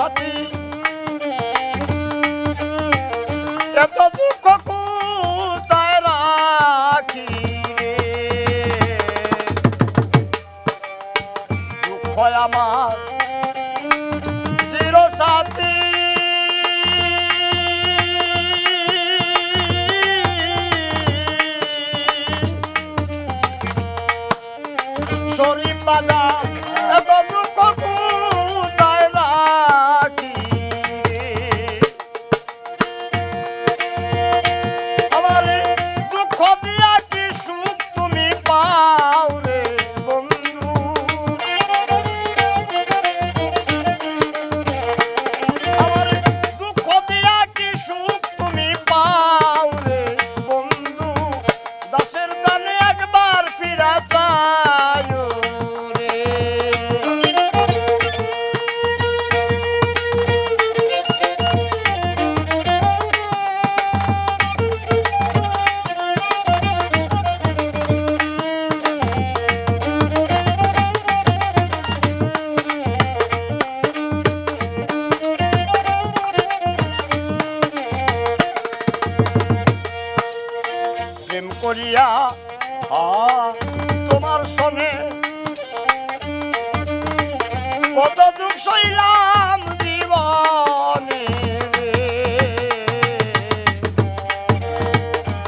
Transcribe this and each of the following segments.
সাথী এত দুঃখ কোথায় রাখি রে দুঃখ আমার চির সাথী শরীফ বাজার এত দুঃখ কোথায় রাখি আমার দুঃখ দিয়া কি সুখ তুমি পাও রে বন্ধু আমার দুঃখ দিয়া কি সুখ তুমি পাও রে বন্ধু দাসের প্রাণে একবার ফিরা যায় রে প্রেম করিয়া তোমার সনে কত দুঃখ সইলাম জীবনে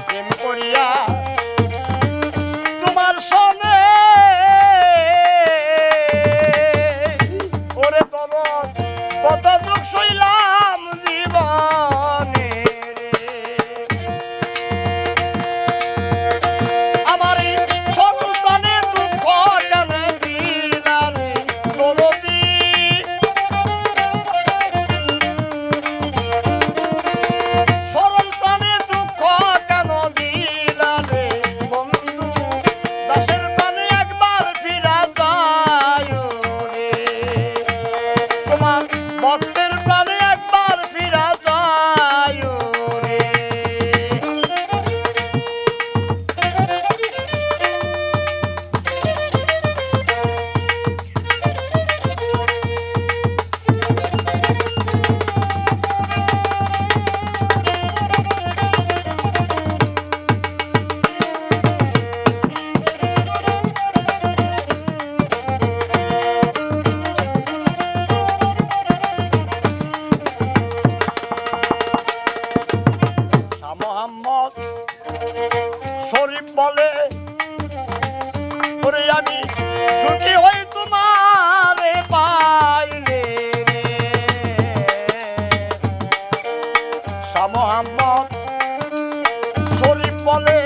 প্রেম করিয়া তোমার সনে ওরে তরস কত দুঃখ সইলাম জীবনে আমার সন্তানে দুঃখ কেন দিলা রে দরদি সন্তানে দুঃখ কেন দিলা রে বন্ধু দাসের প্রাণে একবার ফিরা যায় রে তোমার ভক্তের প্রাণে একবার ফিরা যায় রে মোহাম্মদ শরীফ বলে ওরে আমি সুখী হই তোমারে পাইলে শাহ মোহাম্মদ শরীফ বলে